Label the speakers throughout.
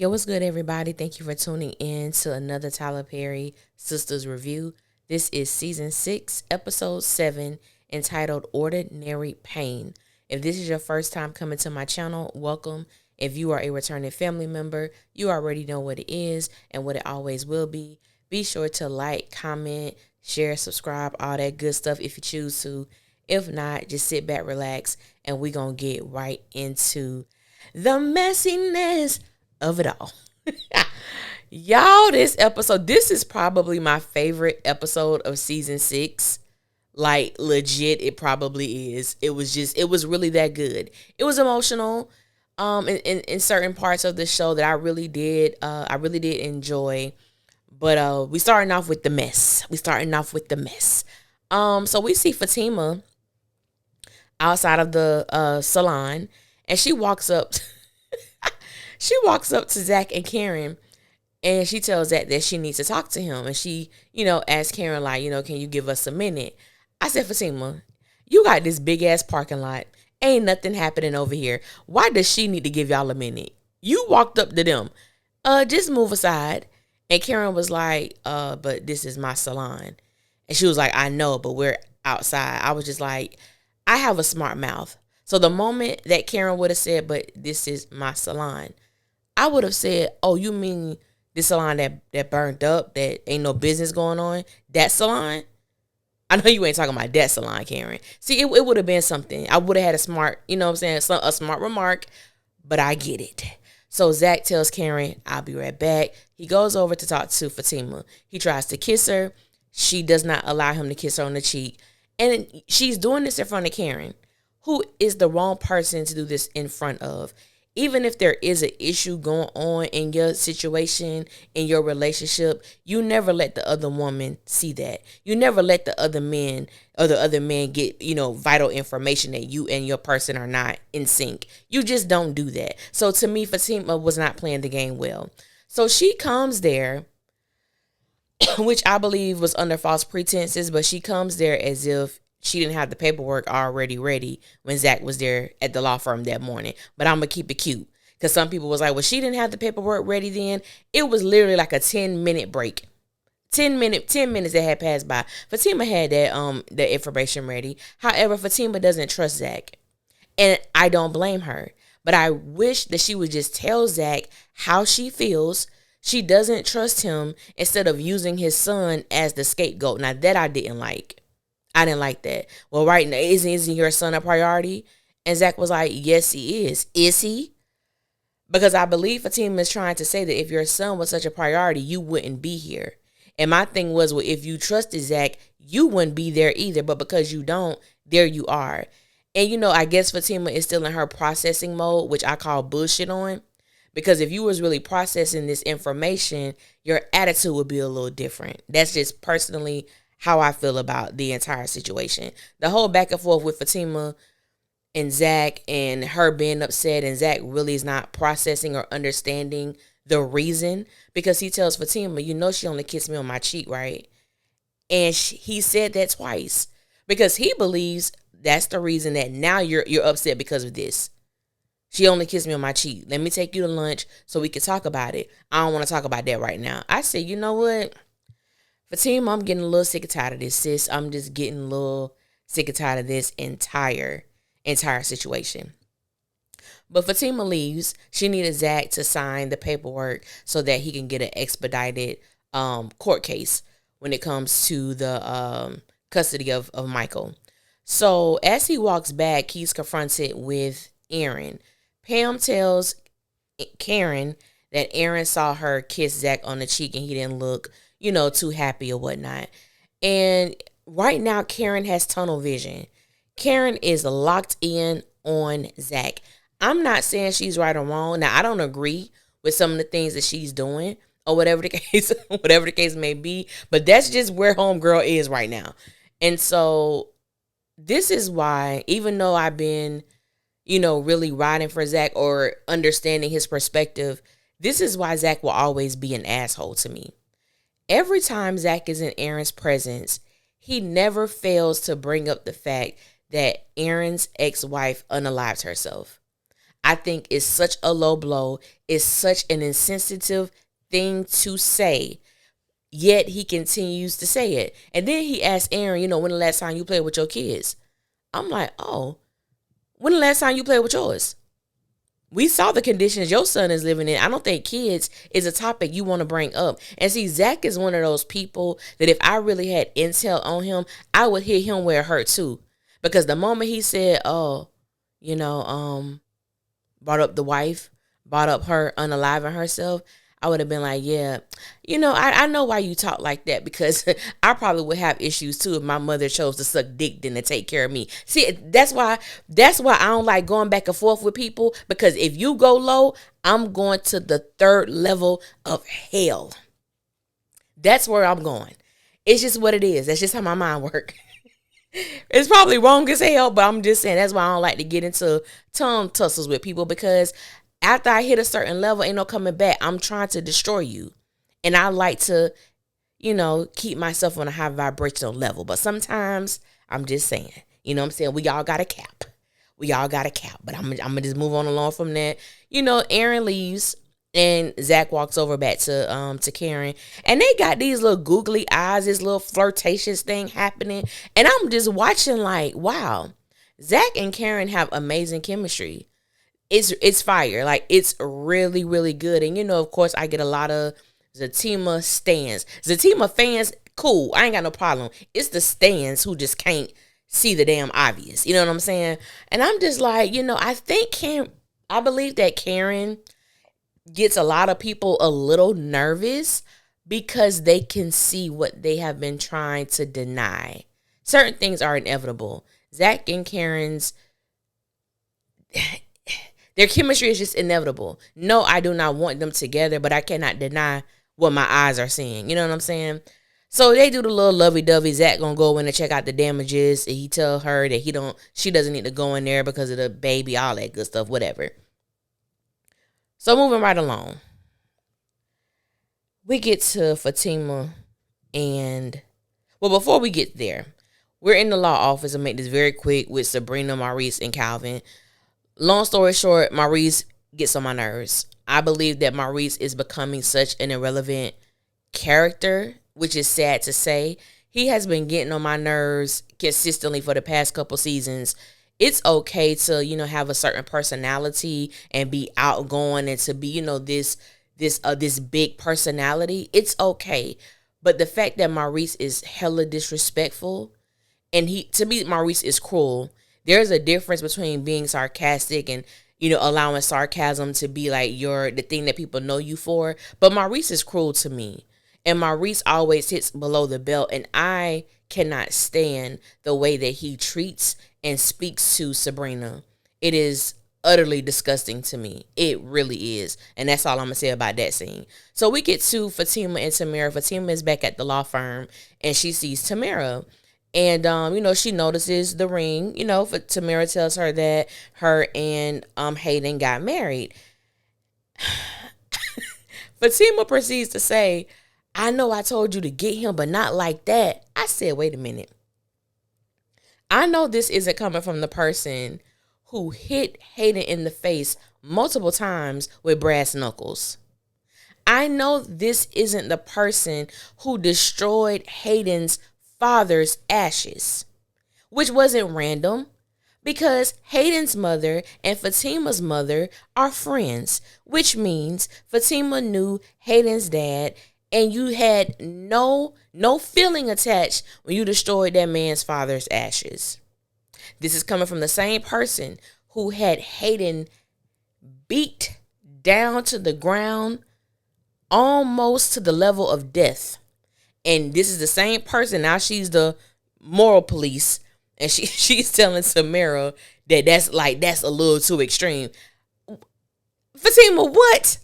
Speaker 1: Yo, what's good, everybody? Thank you for tuning in to another Tyler Perry Sisters Review. This is Season 6, Episode 7, entitled Ordinary Pain. If this is your first time coming to my channel, welcome. If you are a returning family member, you already know what it is and what it always will be. Be sure to like, comment, share, subscribe, all that good stuff if you choose to. If not, just sit back, relax, and we're going to get right into the messiness of it all. Y'all, this is probably my favorite episode of season 6. Like, legit, it probably is. It was really that good. It was emotional in certain parts of the show that I really did enjoy. But we starting off with the mess. So we see Fatima outside of the salon, and she walks up to Zach and Karen, and she tells Zach that she needs to talk to him. And she, asks Karen, like, can you give us a minute? I said, Fatima, you got this big ass parking lot. Ain't nothing happening over here. Why does she need to give y'all a minute? You walked up to them. Just move aside. And Karen was like, but this is my salon. And she was like, I know, but we're outside. I was just like, I have a smart mouth. So the moment that Karen would have said, but this is my salon, I would have said, oh, you mean this salon that burned up, that ain't no business going on? That salon? I know you ain't talking about that salon, Karen. See, it would have been something. I would have had a smart, a smart remark, but I get it. So Zach tells Karen, I'll be right back. He goes over to talk to Fatima. He tries to kiss her. She does not allow him to kiss her on the cheek. And she's doing this in front of Karen, who is the wrong person to do this in front of. Even if there is an issue going on in your situation, in your relationship, you never let the other woman see that. You never let the other men or the other man get, vital information that you and your person are not in sync. You just don't do that. So to me, Fatima was not playing the game well. So she comes there, which I believe was under false pretenses, but she comes there as if she didn't have the paperwork already ready when Zach was there at the law firm that morning. But I'm going to keep it cute, because some people was like, well, she didn't have the paperwork ready then. It was literally like a 10-minute break. 10 minutes that had passed by. Fatima had that information ready. However, Fatima doesn't trust Zach. And I don't blame her. But I wish that she would just tell Zach how she feels. She doesn't trust him, instead of using his son as the scapegoat. Now, that I didn't like. I didn't like that. Well, right now, isn't your son a priority? And Zach was like, yes, he is. Is he? Because I believe Fatima is trying to say that if your son was such a priority, you wouldn't be here. And my thing was, well, if you trusted Zach, you wouldn't be there either. But because you don't, there you are. And, I guess Fatima is still in her processing mode, which I call bullshit on. Because if you was really processing this information, your attitude would be a little different. That's just personally how I feel about the entire situation. The whole back and forth with Fatima and Zach, and her being upset, and Zach really is not processing or understanding the reason, because he tells Fatima, she only kissed me on my cheek, right? And he said that twice, because he believes that's the reason that now you're upset because of this. She only kissed me on my cheek. Let me take you to lunch so we can talk about it. I don't want to talk about that right now. I said, you know what? Fatima, I'm getting a little sick and tired of this, sis. I'm just getting a little sick and tired of this entire situation. But Fatima leaves. She needed Zach to sign the paperwork so that he can get an expedited court case when it comes to the custody of Michael. So as he walks back, he's confronted with Aaron. Pam tells Karen that Aaron saw her kiss Zach on the cheek and he didn't look, too happy or whatnot. And right now, Karen has tunnel vision. Karen is locked in on Zach. I'm not saying she's right or wrong. Now, I don't agree with some of the things that she's doing, or whatever the case may be, but that's just where homegirl is right now. And so this is why, even though I've been, really riding for Zach or understanding his perspective, this is why Zach will always be an asshole to me. Every time Zach is in Aaron's presence, he never fails to bring up the fact that Aaron's ex-wife unalived herself. I think it's such a low blow. It's such an insensitive thing to say. Yet he continues to say it. And then he asked Aaron, when the last time you played with your kids? I'm like, oh, when the last time you played with yours? We saw the conditions your son is living in. I don't think kids is a topic you want to bring up. And see, Zach is one of those people that if I really had intel on him, I would hit him where it hurt too. Because the moment he said, brought up the wife, brought up her unaliving herself, I would have been like, yeah, I know why you talk like that, because I probably would have issues too if my mother chose to suck dick than to take care of me. See, that's why I don't like going back and forth with people, because if you go low, I'm going to the third level of hell. That's where I'm going. It's just what it is. That's just how my mind works. It's probably wrong as hell, but I'm just saying that's why I don't like to get into tongue tussles with people, because after I hit a certain level, ain't no coming back. I'm trying to destroy you. And I like to, keep myself on a high vibrational level. But sometimes I'm just saying, what I'm saying? We all got a cap. But I'm going to just move on along from that. Aaron leaves and Zach walks over back to Karen. And they got these little googly eyes, this little flirtatious thing happening. And I'm just watching like, wow, Zach and Karen have amazing chemistry. It's fire. Like, it's really, really good. And, of course, I get a lot of Zatima stans. Zatima fans, cool. I ain't got no problem. It's the stans who just can't see the damn obvious. You know what I'm saying? And I'm just like, I believe that Karen gets a lot of people a little nervous because they can see what they have been trying to deny. Certain things are inevitable. Zach and Karen's... their chemistry is just inevitable. No, I do not want them together, but I cannot deny what my eyes are seeing. You know what I'm saying? So they do the little lovey-dovey. Zach gonna go in and check out the damages. And he tell her that she doesn't need to go in there because of the baby, all that good stuff, whatever. So moving right along. We get to Fatima and... Well, before we get there, we're in the law office. I'll make this very quick with Sabrina, Maurice, and Calvin. Long story short, Maurice gets on my nerves. I believe that Maurice is becoming such an irrelevant character, which is sad to say. He has been getting on my nerves consistently for the past couple seasons. It's okay to, have a certain personality and be outgoing and to be, this big personality. It's okay. But the fact that Maurice is hella disrespectful, and to me, Maurice is cruel. There's a difference between being sarcastic and, allowing sarcasm to be like the thing that people know you for. But Maurice is cruel to me. And Maurice always hits below the belt. And I cannot stand the way that he treats and speaks to Sabrina. It is utterly disgusting to me. It really is. And that's all I'm going to say about that scene. So we get to Fatima and Tamara. Fatima is back at the law firm and she sees Tamara. And, she notices the ring. Tamara tells her that her and Hayden got married. Fatima proceeds to say, I know I told you to get him, but not like that. I said, wait a minute. I know this isn't coming from the person who hit Hayden in the face multiple times with brass knuckles. I know this isn't the person who destroyed Hayden's father's ashes, which wasn't random, because Hayden's mother and Fatima's mother are friends, which means Fatima knew Hayden's dad, and you had no feeling attached when you destroyed that man's father's ashes. This is coming from the same person who had Hayden beat down to the ground, almost to the level of death. And this is the same person. Now she's the moral police. And she's telling Tamara that that's a little too extreme. Fatima, what?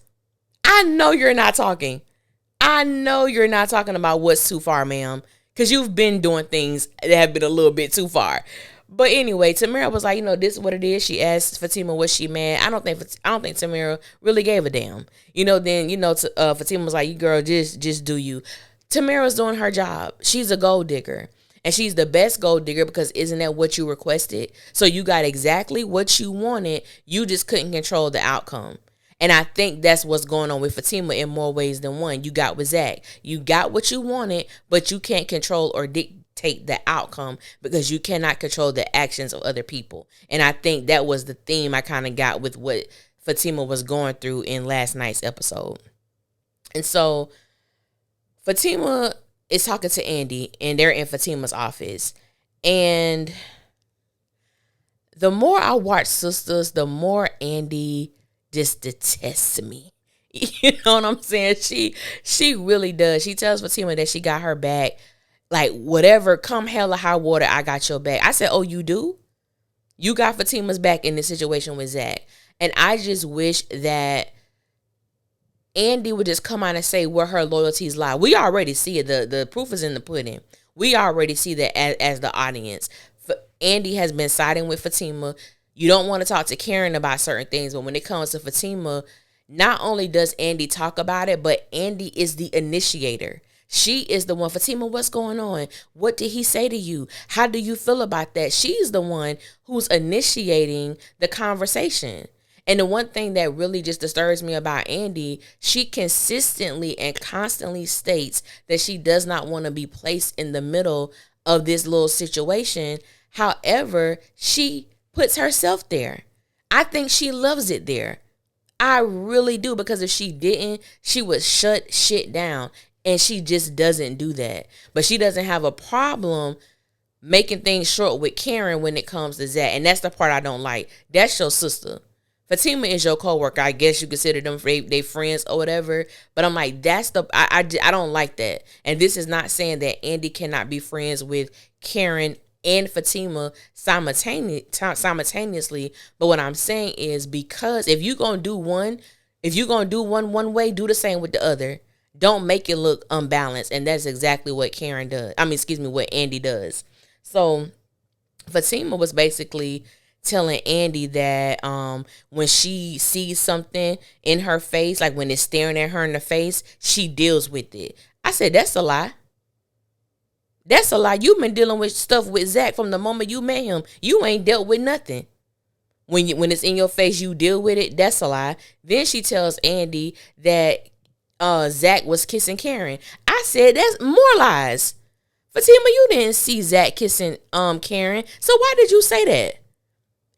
Speaker 1: I know you're not talking. I know you're not talking about what's too far, ma'am. Because you've been doing things that have been a little bit too far. But anyway, Tamara was like, this is what it is. She asked Fatima, was she mad? I don't think Tamara really gave a damn. Fatima was like, you girl, just do you. Tamara's doing her job. She's a gold digger. And she's the best gold digger because isn't that what you requested? So you got exactly what you wanted. You just couldn't control the outcome. And I think that's what's going on with Fatima in more ways than one. You got with Zach. You got what you wanted, but you can't control or dictate the outcome because you cannot control the actions of other people. And I think that was the theme I kind of got with what Fatima was going through in last night's episode. And so Fatima is talking to Andy, and they're in Fatima's office. And the more I watch Sistas, the more Andy just detests me. You know what I'm saying? She really does. She tells Fatima that she got her back. Like, whatever, come hell or high water, I got your back. I said, oh, you do? You got Fatima's back in this situation with Zach. And I just wish that Andy would just come out and say where her loyalties lie. We already see it. The proof is in the pudding. We already see that as the audience. Andy has been siding with Fatima. You don't want to talk to Karen about certain things, but when it comes to Fatima, not only does Andy talk about it, but Andy is the initiator. She is the one. Fatima, what's going on? What did he say to you? How do you feel about that? She's the one who's initiating the conversation. And the one thing that really just disturbs me about Andy, she consistently and constantly states that she does not want to be placed in the middle of this little situation. However, she puts herself there. I think she loves it there. I really do, because if she didn't, she would shut shit down. And she just doesn't do that. But she doesn't have a problem making things short with Karen when it comes to Zach. And that's the part I don't like. That's your sister. Fatima is your coworker. I guess you consider them they friends or whatever. But I'm like, that's the I don't like that. And this is not saying that Andy cannot be friends with Karen and Fatima simultaneously. But what I'm saying is, because if you're gonna do one way, do the same with the other. Don't make it look unbalanced. And that's exactly what Karen does. What Andy does. So Fatima was basically telling Andy that when she sees something in her face, like when it's staring at her in the face, she deals with it. I said, that's a lie. That's a lie. You've been dealing with stuff with Zach from the moment you met him. You ain't dealt with nothing. When it's in your face, you deal with it. That's a lie. Then she tells Andy that Zach was kissing Karen. I said, that's more lies. Fatima, you didn't see Zach kissing Karen. So why did you say that?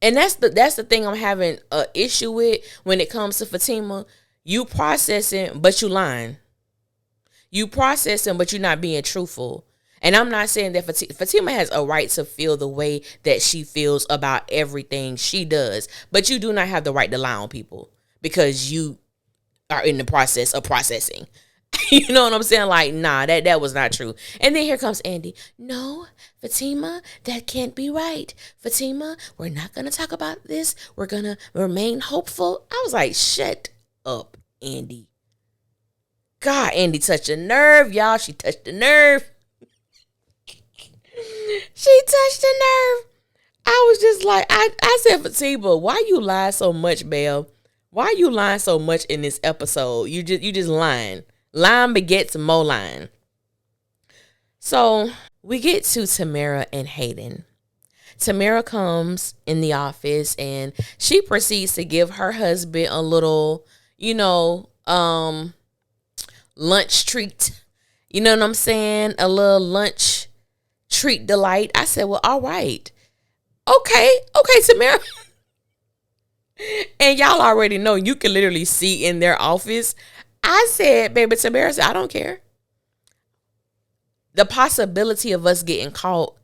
Speaker 1: And that's the thing I'm having an issue with when it comes to Fatima. You processing, but you lying. You processing, but you're not being truthful. And I'm not saying that Fatima has a right to feel the way that she feels about everything she does. But you do not have the right to lie on people because you are in the process of processing. You know what I'm saying? Like, nah, that was not true. And then here comes Andy. No, Fatima, that can't be right. Fatima, we're not going to talk about this. We're going to remain hopeful. I was like, shut up, Andy. God, Andy touched a nerve, y'all. She touched the nerve. She touched the nerve. I was just like, I said, Fatima, why you lie so much, Belle? Why you lying so much in this episode? You just lying. Lying begets more lying. So we get to Tamara and Hayden. Tamara comes in the office and she proceeds to give her husband a little, lunch treat. You know what I'm saying? A little lunch treat delight. I said, well, all right. Okay, Tamara. And y'all already know, you can literally see in their office. I said, baby, Tamara said, I don't care. The possibility of us getting caught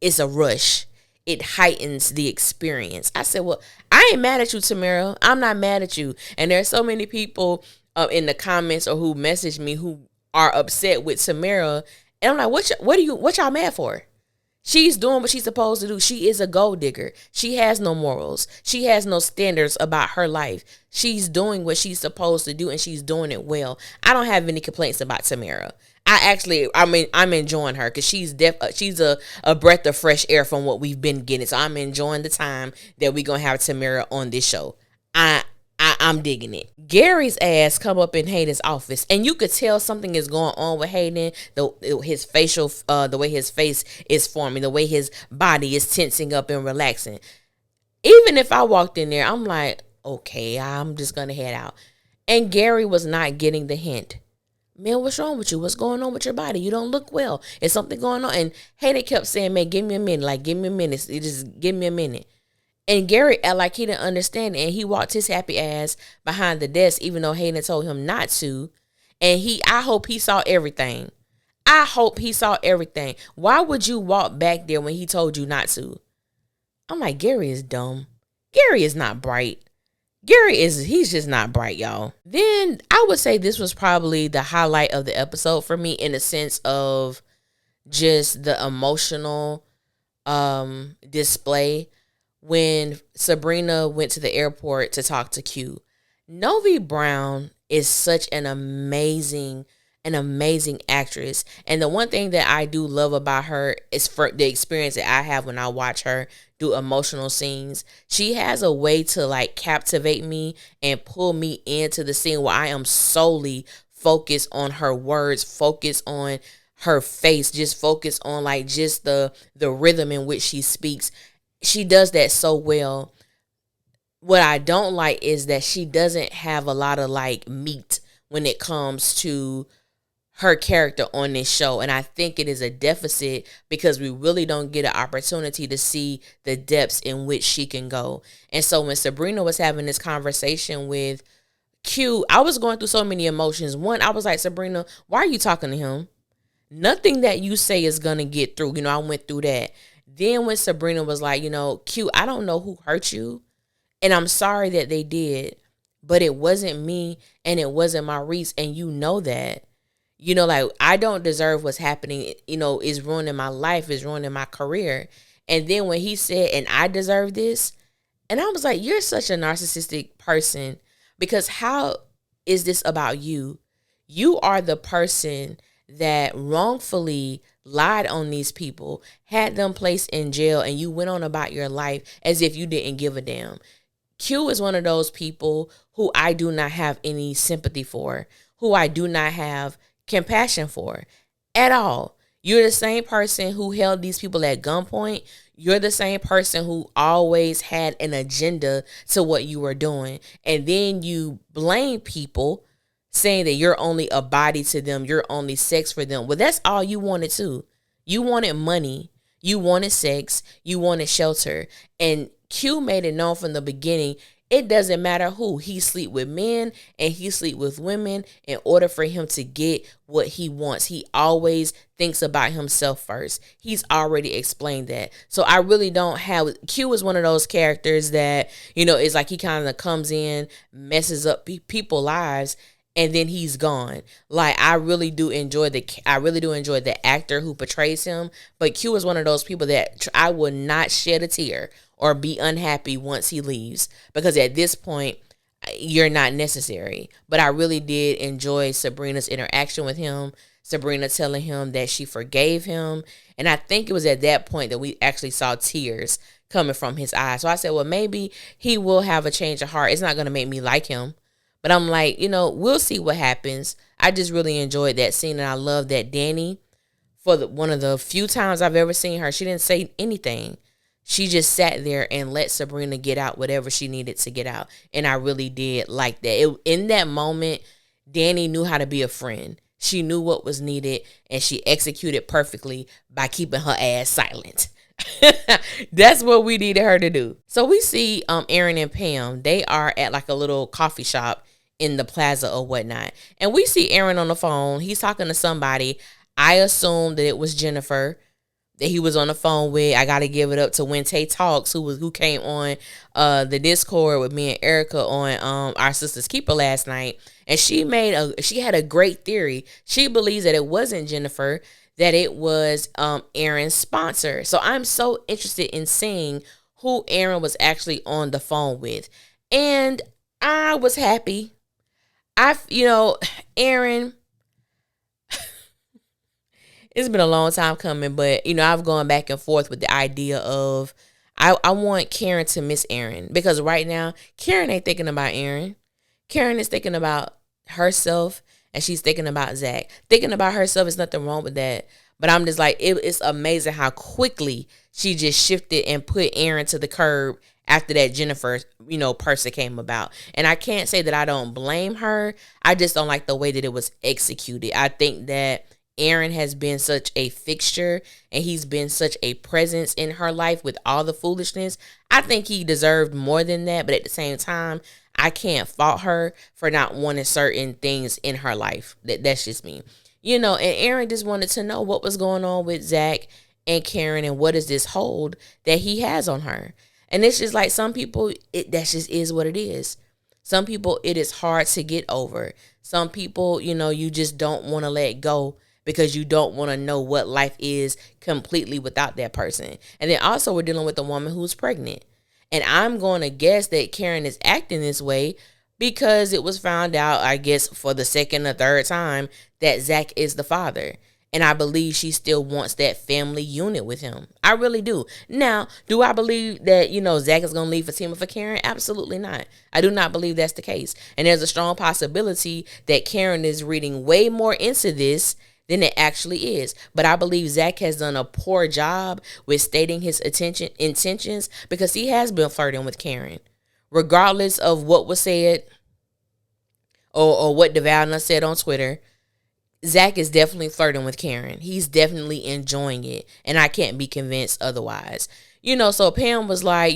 Speaker 1: is a rush. It heightens the experience. I said, well, I ain't mad at you, Tamara. I'm not mad at you. And there's so many people in the comments or who message me who are upset with Tamara. And I'm like, what y'all mad for? She's doing what she's supposed to do. She is a gold digger. She has no morals. She has no standards about her life. She's doing what she's supposed to do, and she's doing it well. I don't have any complaints about Tamara. I'm enjoying her because she's a breath of fresh air from what we've been getting. So I'm enjoying the time that we're gonna have Tamara on this show. I'm digging it. Gary's ass come up in Hayden's office, and you could tell something is going on with Hayden. His facial, the way his face is forming, the way his body is tensing up and relaxing. Even if I walked in there, I'm like, okay, I'm just gonna head out. And Gary was not getting the hint. Man, what's wrong with you? What's going on with your body? You don't look well. Is something going on? And Hayden kept saying, man, give me a minute. Like, give me a minute. Just give me a minute. And Gary acted like he didn't understand it. And he walked his happy ass behind the desk, even though Hayden told him not to. And I hope he saw everything. I hope he saw everything. Why would you walk back there when he told you not to? I'm like, Gary is dumb. Gary is not bright. He's just not bright, y'all. Then I would say this was probably the highlight of the episode for me, in the sense of just the emotional display when Sabrina went to the airport to talk to Q. Novi Brown is such an amazing actress. And the one thing that I do love about her is for the experience that I have when I watch her do emotional scenes. She has a way to like captivate me and pull me into the scene where I am solely focused on her words, focused on her face, just focused on like just the rhythm in which she speaks. She does that so well. What I don't like is that she doesn't have a lot of like meat when it comes to her character on this show. And I think it is a deficit because we really don't get an opportunity to see the depths in which she can go. And so when Sabrina was having this conversation with Q, I was going through so many emotions. One, I was like, Sabrina, why are you talking to him? Nothing that you say is going to get through. I went through that. Then when Sabrina was like, Q, I don't know who hurt you, and I'm sorry that they did, but it wasn't me and it wasn't Maurice, and you know that. Like, I don't deserve what's happening, is ruining my life, is ruining my career. And then when he said, and I deserve this, and I was like, you're such a narcissistic person, because how is this about you? You are the person that wrongfully lied on these people, had them placed in jail, and you went on about your life as if you didn't give a damn. Q is one of those people who I do not have any sympathy for, who I do not have compassion for at all. You're the same person who held these people at gunpoint. You're the same person who always had an agenda to what you were doing. And then you blame people, saying that you're only a body to them, you're only sex for them. Well, that's all you wanted too. You wanted money, you wanted sex, you wanted shelter. And Q made it known from the beginning, it doesn't matter who. He sleep with men and he sleep with women in order for him to get what he wants. He always thinks about himself first. He's already explained that. So I really don't have, Q is one of those characters that, it's like he kind of comes in, messes up people's lives, and then he's gone. Like, I really do enjoy the actor who portrays him. But Q is one of those people that I will not shed a tear or be unhappy once he leaves, because at this point, you're not necessary. But I really did enjoy Sabrina's interaction with him. Sabrina telling him that she forgave him. And I think it was at that point that we actually saw tears coming from his eyes. So I said, well, maybe he will have a change of heart. It's not going to make me like him. But I'm like, we'll see what happens. I just really enjoyed that scene. And I love that Danny, one of the few times I've ever seen her, she didn't say anything. She just sat there and let Sabrina get out whatever she needed to get out. And I really did like that. In that moment, Danny knew how to be a friend. She knew what was needed, and she executed perfectly by keeping her ass silent. That's what we needed her to do. So we see Aaron and Pam. They are at like a little coffee shop in the plaza or whatnot. And we see Aaron on the phone. He's talking to somebody. I assumed that it was Jennifer that he was on the phone with. I got to give it up to Wente Talks, who came on the Discord with me and Erica on our Sister's Keeper last night. And she had a great theory. She believes that it wasn't Jennifer, that it was Aaron's sponsor. So I'm so interested in seeing who Aaron was actually on the phone with. And I was happy. Aaron, it's been a long time coming, but, I've gone back and forth with the idea of I want Karen to miss Aaron, because right now Karen ain't thinking about Aaron. Karen is thinking about herself and she's thinking about Zach. Thinking about herself is nothing wrong with that. But I'm just like, it's amazing how quickly she just shifted and put Aaron to the curb after that Jennifer, person came about. And I can't say that I don't blame her. I just don't like the way that it was executed. I think that Aaron has been such a fixture and he's been such a presence in her life with all the foolishness. I think he deserved more than that. But at the same time, I can't fault her for not wanting certain things in her life. That's just me. And Aaron just wanted to know what was going on with Zach and Karen and what is this hold that he has on her. And it's just like some people, that just is what it is. Some people, it is hard to get over. Some people, you just don't want to let go because you don't want to know what life is completely without that person. And then also we're dealing with a woman who's pregnant. And I'm going to guess that Karen is acting this way because it was found out, I guess, for the second or third time that Zach is the father. And I believe she still wants that family unit with him. I really do. Now, do I believe that, Zach is going to leave Fatima for Karen? Absolutely not. I do not believe that's the case. And there's a strong possibility that Karen is reading way more into this than it actually is. But I believe Zach has done a poor job with stating his intentions because he has been flirting with Karen. Regardless of what was said or what Devalna said on Twitter, Zach is definitely flirting with Karen. He's definitely enjoying it. And I can't be convinced otherwise. So Pam was like,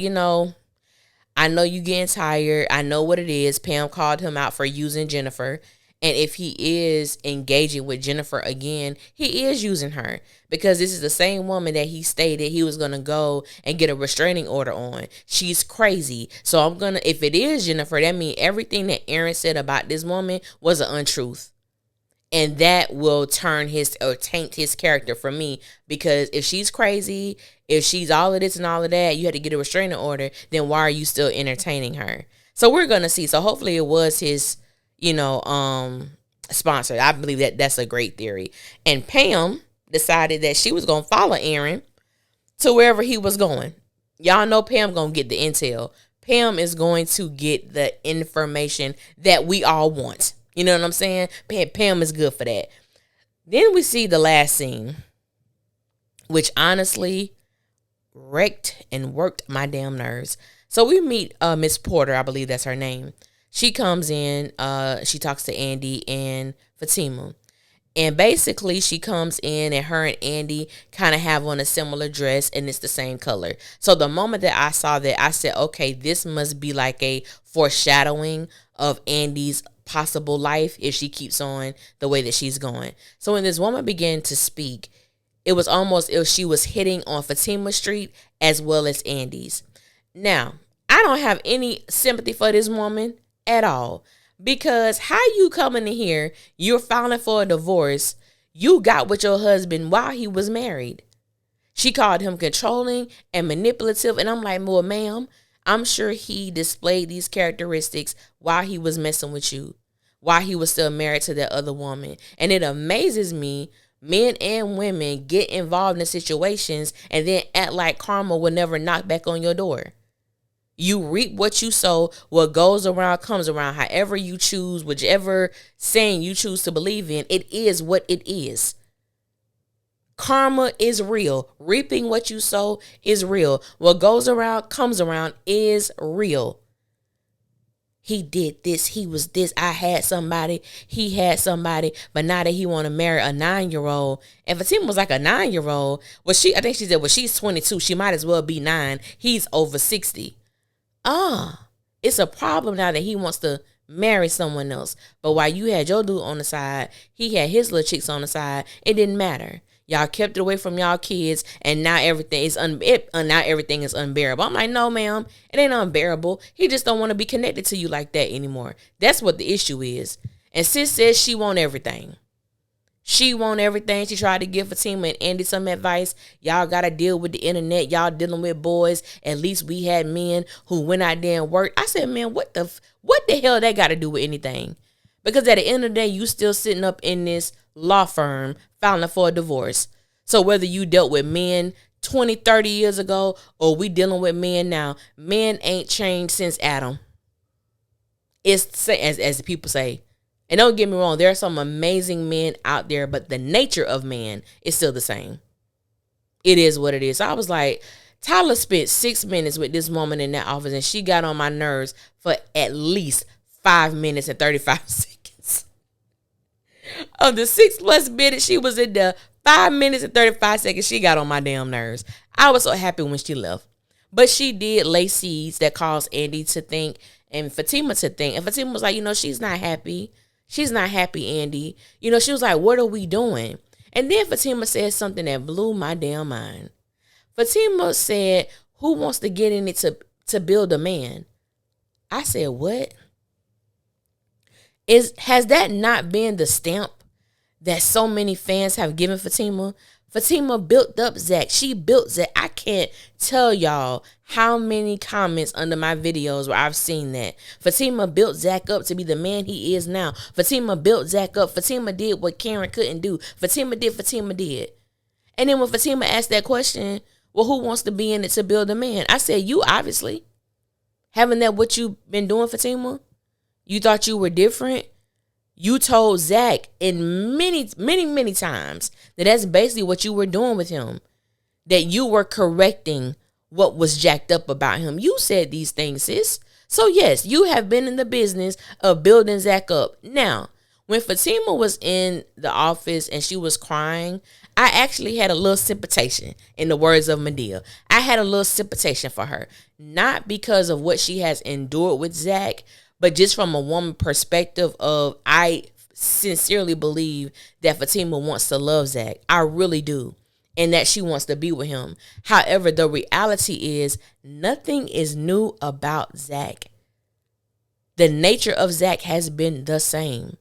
Speaker 1: I know you getting tired. I know what it is. Pam called him out for using Jennifer. And if he is engaging with Jennifer again, he is using her because this is the same woman that he stated he was going to go and get a restraining order on. She's crazy. So if it is Jennifer, that means everything that Aaron said about this woman was an untruth. And that will taint his character for me because if she's crazy, if she's all of this and all of that, you had to get a restraining order, then why are you still entertaining her? So we're going to see. So hopefully it was his sponsor. I believe that that's a great theory. And Pam decided that she was going to follow Aaron to wherever he was going. Y'all know Pam going to get the intel. Pam is going to get the information that we all want. You know what I'm saying? Pam is good for that. Then we see the last scene, which honestly wrecked and worked my damn nerves. So we meet Miss Porter, I believe that's her name. She comes in, she talks to Andy and Fatima. And basically she comes in and her and Andy kind of have on a similar dress and it's the same color. So the moment that I saw that, I said, okay, this must be like a foreshadowing of Andy's possible life if she keeps on the way that she's going. So when this woman began to speak, it was almost if she was hitting on Fatima Street as well as Andy's. Now, I don't have any sympathy for this woman at all. Because how you coming in here, you're filing for a divorce, you got with your husband while he was married. She called him controlling and manipulative. And I'm like, well, ma'am, I'm sure he displayed these characteristics while he was messing with you, while he was still married to that other woman. And it amazes me, men and women get involved in situations and then act like karma will never knock back on your door. You reap what you sow. What goes around comes around. However you choose, whichever saying you choose to believe in, it is what it is. Karma is real. Reaping what you sow is real. What goes around comes around is real. He did this. He was this. I had somebody. He had somebody. But now that he want to marry a 9-year-old. And Fatima was like a 9-year-old. I think she said, well, she's 22. She might as well be 9. He's over 60. It's a problem now that he wants to marry someone else. But while you had your dude on the side, he had his little chicks on the side. It didn't matter. Y'all kept it away from y'all kids, and now everything is unbearable. I'm like, no, ma'am, it ain't unbearable. He just don't want to be connected to you like that anymore. That's what the issue is. And sis says she want everything. She want everything. She tried to give Fatima and Andy some advice. Y'all got to deal with the internet. Y'all dealing with boys. At least we had men who went out there and worked. I said, man, what the hell that got to do with anything? Because at the end of the day, you still sitting up in this law firm filing for a divorce. So whether you dealt with men 20, 30 years ago or we dealing with men now, men ain't changed since Adam. It's as the people say, and don't get me wrong, there are some amazing men out there, but the nature of man is still the same. It is what it is. So I was like, Tyler spent 6 minutes with this woman in that office, and she got on my nerves for at least 5 minutes and 35 seconds. Of the 6+ minutes she was in there, 5 minutes and 35 seconds, she got on my damn nerves. I was so happy when she left. But she did lay seeds that caused Andy to think and Fatima to think. And Fatima was like, she's not happy. She's not happy, Andy. She was like, what are we doing? And then Fatima said something that blew my damn mind. Fatima said, who wants to get in it to build a man? I said, what? Has that not been the stamp that so many fans have given Fatima? Fatima built up Zach. She built Zach. I can't tell y'all how many comments under my videos where I've seen that. Fatima built Zach up to be the man he is now. Fatima built Zach up. Fatima did what Karen couldn't do. Fatima did. And then when Fatima asked that question, well, who wants to be in it to build a man? I said, you obviously. Haven't that what you've been doing, Fatima? You thought you were different? You told Zach in many times that that's basically what you were doing with him. That you were correcting what was jacked up about him. You said these things, sis. So yes, you have been in the business of building Zach up. Now, when Fatima was in the office and she was crying, I actually had a little sympathization, in the words of Medea. I had a little sympathization for her. Not because of what she has endured with Zach, but just from a woman perspective of, I sincerely believe that Fatima wants to love Zach. I really do. And that she wants to be with him. However, the reality is nothing is new about Zach. The nature of Zach has been the same.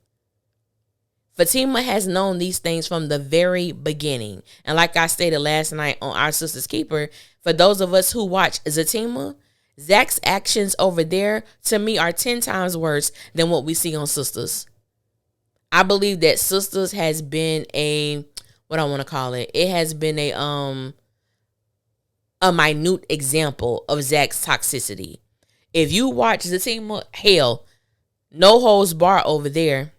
Speaker 1: Fatima has known these things from the very beginning. And like I stated last night on Our Sister's Keeper, for those of us who watch Zatima, Zach's actions over there, to me, are 10 times worse than what we see on Sisters. I believe that Sisters has been what I want to call it. It has been a minute example of Zach's toxicity. If you watch Zatima, hell, no holds bar over there.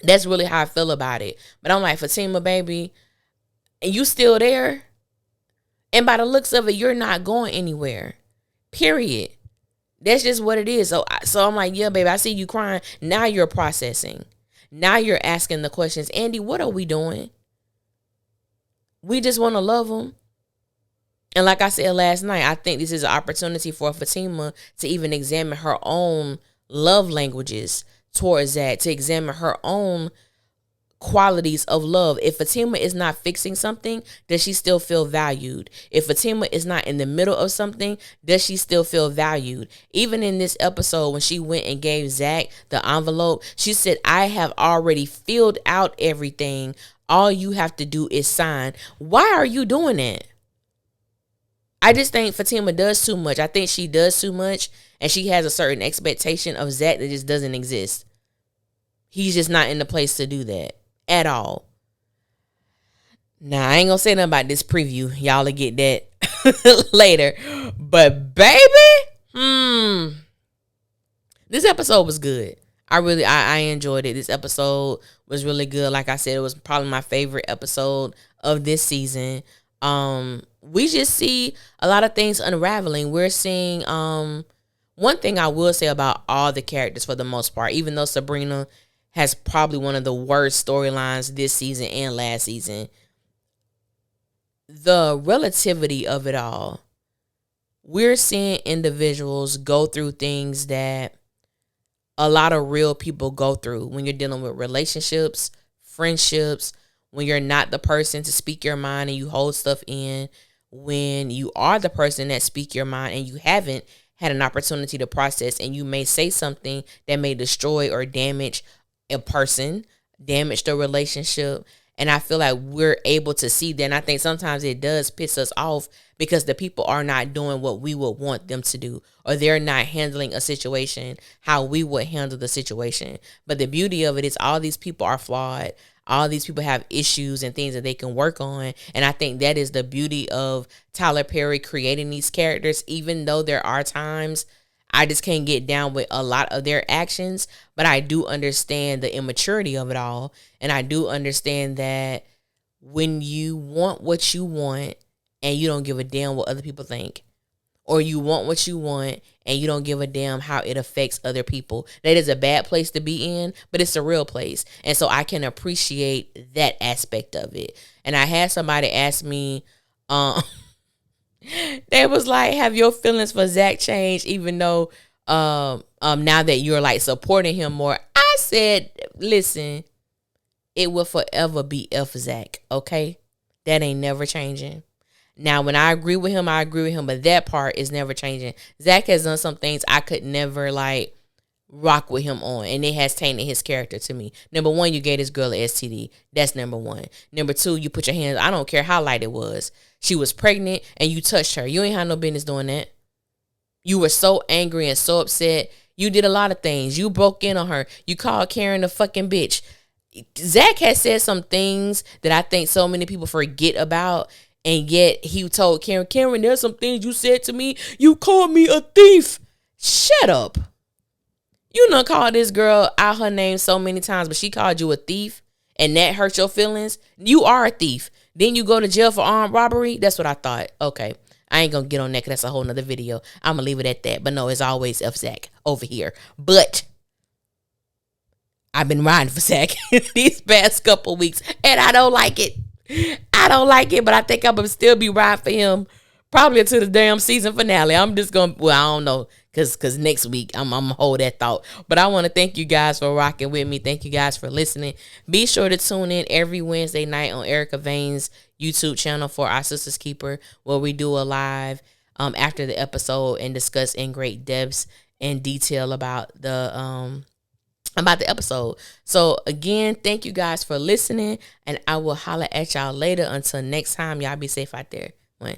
Speaker 1: That's really how I feel about it. But I'm like, Fatima, baby, and you still there? And by the looks of it, you're not going anywhere. Period. That's just what it is. So I'm like, yeah, baby, I see you crying. Now you're processing. Now you're asking the questions. Andy, what are we doing? We just want to love him. And like I said last night, I think this is an opportunity for Fatima to even examine her own love languages towards that, to examine her own qualities of love. If Fatima is not fixing something, does she still feel valued? If Fatima is not in the middle of something, does she still feel valued? Even in this episode, when she went and gave Zach the envelope, she said, I have already filled out everything. All you have to do is sign. Why are you doing that? I just think Fatima does too much. I think she does too much, and she has a certain expectation of Zach that just doesn't exist. He's just not in the place to do that at all. Now, I ain't gonna say nothing about this preview. Y'all will get that later. But baby, this episode was good. I enjoyed it. This episode was really good. Like I said, it was probably my favorite episode of this season. We just see a lot of things unraveling. We're seeing one thing I will say about all the characters for the most part, even though Sabrina has probably one of the worst storylines this season and last season, the relativity of it all. We're seeing individuals go through things that a lot of real people go through when you're dealing with relationships, friendships, when you're not the person to speak your mind and you hold stuff in, when you are the person that speak your mind and you haven't had an opportunity to process, and you may say something that may destroy or damage a person, damage the relationship. And I feel like we're able to see that. And I think sometimes it does piss us off because the people are not doing what we would want them to do, or they're not handling a situation how we would handle the situation. But the beauty of it is all these people are flawed. All these people have issues and things that they can work on. And I think that is the beauty of Tyler Perry creating these characters. Even though there are times I just can't get down with a lot of their actions, but I do understand the immaturity of it all. And I do understand that when you want what you want and you don't give a damn what other people think, or you want what you want and you don't give a damn how it affects other people, that is a bad place to be in, but it's a real place. And so I can appreciate that aspect of it. And I had somebody ask me, they was like, have your feelings for Zach changed even though now that you're like supporting him more? I said, listen, it will forever be F Zach, okay? That ain't never changing. Now, when I agree with him, I agree with him, but that part is never changing. Zach has done some things I could never like rock with him on, and it has tainted his character to me. Number one, you gave this girl an STD. That's number one. Number two, you put your hands, I don't care how light it was. She was pregnant and you touched her. You ain't had no business doing that. You were so angry and so upset. You did a lot of things. You broke in on her. You called Karen a fucking bitch. Zach has said some things that I think so many people forget about, and yet he told Karen, there's some things you said to me. You called me a thief. Shut up. You done called this girl out her name so many times, but she called you a thief, and that hurt your feelings. You are a thief. Then you go to jail for armed robbery. That's what I thought. Okay. I ain't gonna get on that because that's a whole nother video. I'm gonna leave it at that. But no, it's always F Zach over here. But I've been riding for Zach these past couple weeks, and I don't like it. I don't like it, but I think I'm gonna still be riding for him probably until the damn season finale. I'm just gonna, well, I don't know, cause next week I'm gonna hold that thought. But I want to thank you guys for rocking with me. Thank you guys for listening. Be sure to tune in every Wednesday night on Erica Vane's YouTube channel for Our Sisters Keeper, where we do a live after the episode and discuss in great depths and detail about the episode. So again, thank you guys for listening, and I will holler at y'all later. Until next time, y'all be safe out there. One.